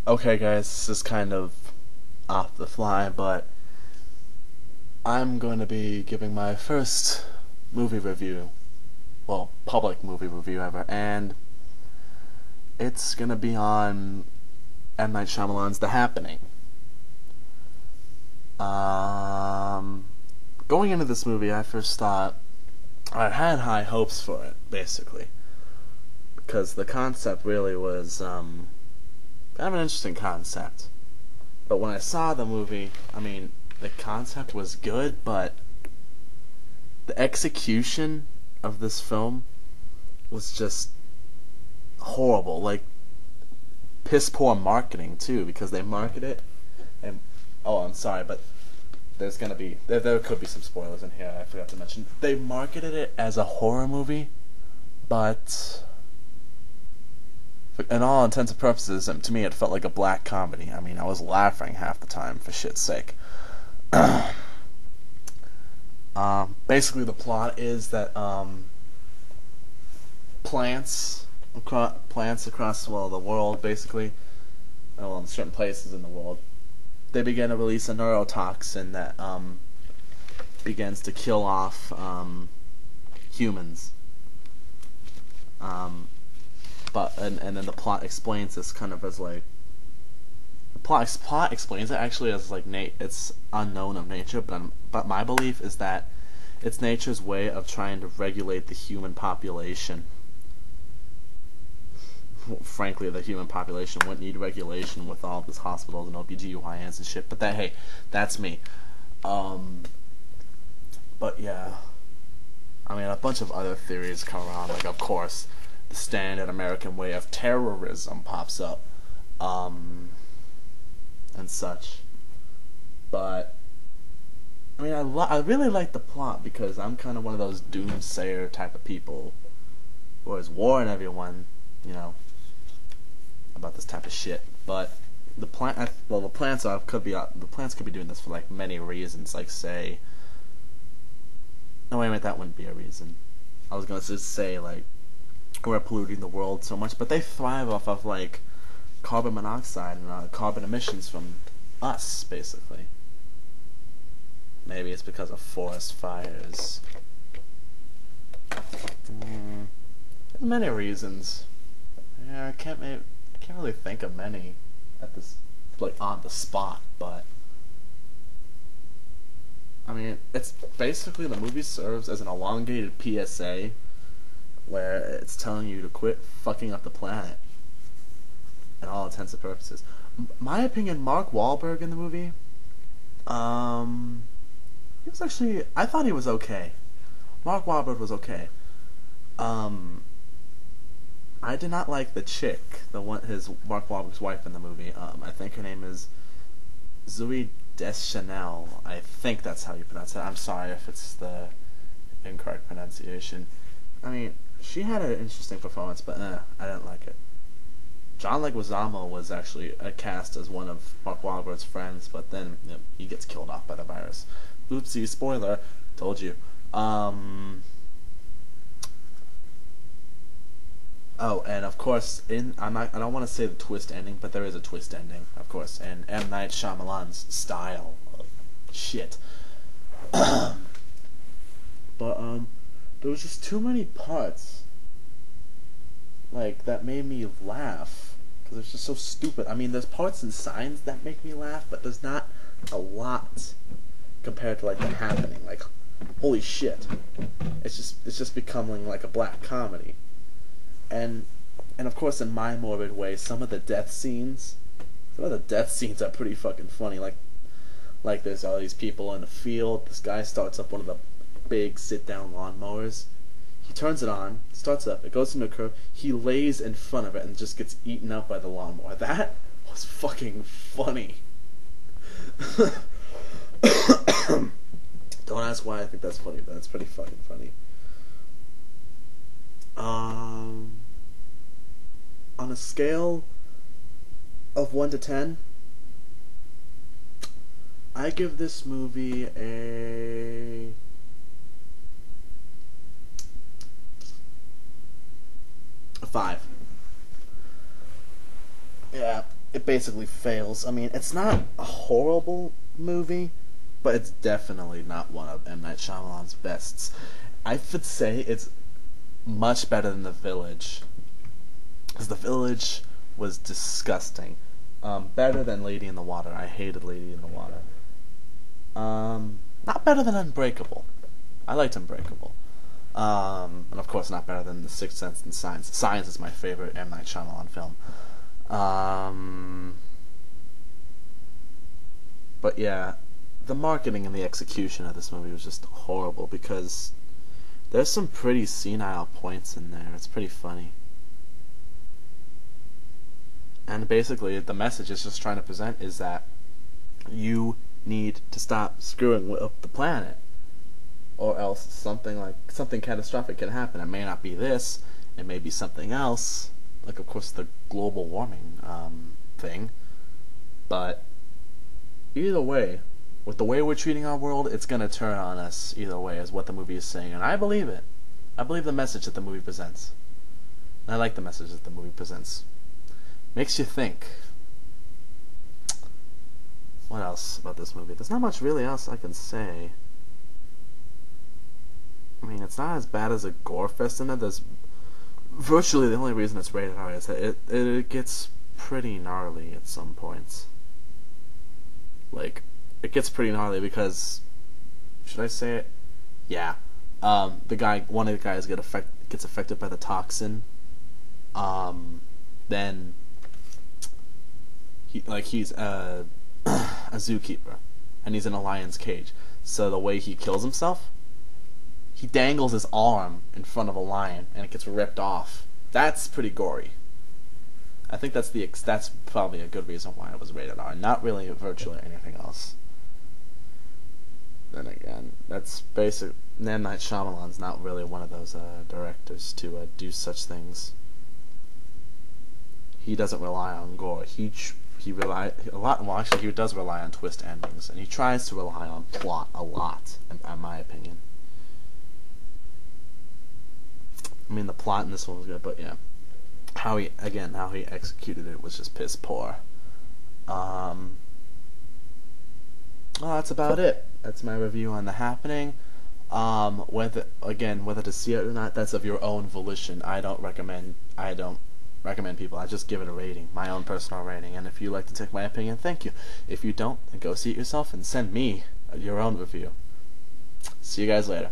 Okay, guys, this is kind of off the fly, but I'm going to be giving my first movie review, well, public movie review ever, and it's going to be on M. Night Shyamalan's The Happening. Going into this movie, I first thought I had high hopes for it, basically, because the concept really was kind of an interesting concept. But when I saw the movie, the concept was good, but the execution of this film was just horrible. Like, piss poor marketing, too, because they market it, and, oh, I'm sorry, but there's gonna be, there could be some spoilers in here, I forgot to mention. They marketed it as a horror movie, but in all intents and purposes, to me, it felt like a black comedy. I was laughing half the time, for shit's sake. Basically, the plot is that plants across the world, basically, in certain places in the world, they begin to release a neurotoxin that begins to kill off humans. And then the plot explains this kind of as like the plot explains it actually as like it's unknown of nature, but my belief is that it's nature's way of trying to regulate the human population. Well, frankly, the human population wouldn't need regulation with all these hospitals and OBGYNs and shit. But that's me. But yeah, a bunch of other theories come around. Like, of course, the standard American way of terrorism pops up, and such. But I really like the plot because I'm kind of one of those doomsayer type of people who always warn everyone, about this type of shit. But the plants could be doing this for like many reasons. Like, say, no, wait a minute, that wouldn't be a reason. I was gonna just say, like, we're polluting the world so much, but they thrive off of like carbon monoxide and carbon emissions from us, basically. Maybe it's because of forest fires. There's many reasons. Yeah, I can't really think of many at this, like, on the spot, but it's basically, the movie serves as an elongated PSA where it's telling you to quit fucking up the planet in all intents and purposes. My opinion, Mark Wahlberg in the movie, he was actually, I thought he was okay. Mark Wahlberg was okay. I did not like the chick, Mark Wahlberg's wife in the movie. I think her name is Zooey Deschanel. I think that's how you pronounce it. I'm sorry if it's the incorrect pronunciation. She had an interesting performance, but I didn't like it. John Leguizamo was actually cast as one of Mark Wahlberg's friends, but then he gets killed off by the virus. Oopsie, spoiler, told you. Oh, and of course, I don't want to say the twist ending, but there is a twist ending, of course, in M. Night Shyamalan's style of shit. But there was just too many parts, like, that made me laugh, because it's just so stupid. There's parts and signs that make me laugh, but there's not a lot compared to, like, The Happening. Like, holy shit, it's just becoming like a black comedy. And of course, in my morbid way, some of the death scenes are pretty fucking funny. Like there's all these people in the field. This guy starts up one of the big sit-down lawnmowers. He turns it on, starts up, it goes into a curve. He lays in front of it and just gets eaten up by the lawnmower. That was fucking funny. Don't ask why I think that's funny, but it's pretty fucking funny. On a scale of 1 to 10, I give this movie a 5. Yeah, it basically fails. I mean, it's not a horrible movie, but it's definitely not one of M. Night Shyamalan's bests. I would say it's much better than The Village, because The Village was disgusting. Better than Lady in the Water. I hated Lady in the Water. Not better than Unbreakable. I liked Unbreakable. And of course not better than The Sixth Sense and Signs. Signs is my favorite M. Night Shyamalan film. But yeah, the marketing and the execution of this movie was just horrible, because there's some pretty senile points in there. It's pretty funny. And basically, the message it's just trying to present is that you need to stop screwing up the planet, or else something catastrophic can happen. It may not be this, it may be something else, like of course the global warming thing. But either way, with the way we're treating our world, it's gonna turn on us either way, is what the movie is saying, and I believe it. I believe the message that the movie presents. And I like the message that the movie presents. Makes you think. What else about this movie? There's not much really else I can say. I mean, it's not as bad as a gore fest in it. There's virtually the only reason it's rated R is that it gets pretty gnarly at some points. Like, it gets pretty gnarly because, should I say it? Yeah. One of the guys gets affected by the toxin. Then he's a zookeeper, and he's in a lion's cage. So the way he kills himself, he dangles his arm in front of a lion, and it gets ripped off. That's pretty gory. I think that's probably a good reason why it was rated R. Not really virtually anything else. Then again, that's basic. M. Night Shyamalan's not really one of those directors to do such things. He doesn't rely on gore. He relies a lot. Well, actually, he does rely on twist endings, and he tries to rely on plot a lot, in my opinion. I mean, the plot in this one was good, but yeah, how he executed it was just piss poor. Well, that's about it. That's my review on The Happening. Whether to see it or not, that's of your own volition. I don't recommend people. I just give it a rating, my own personal rating. And if you like to take my opinion, thank you. If you don't, then go see it yourself and send me your own review. See you guys later.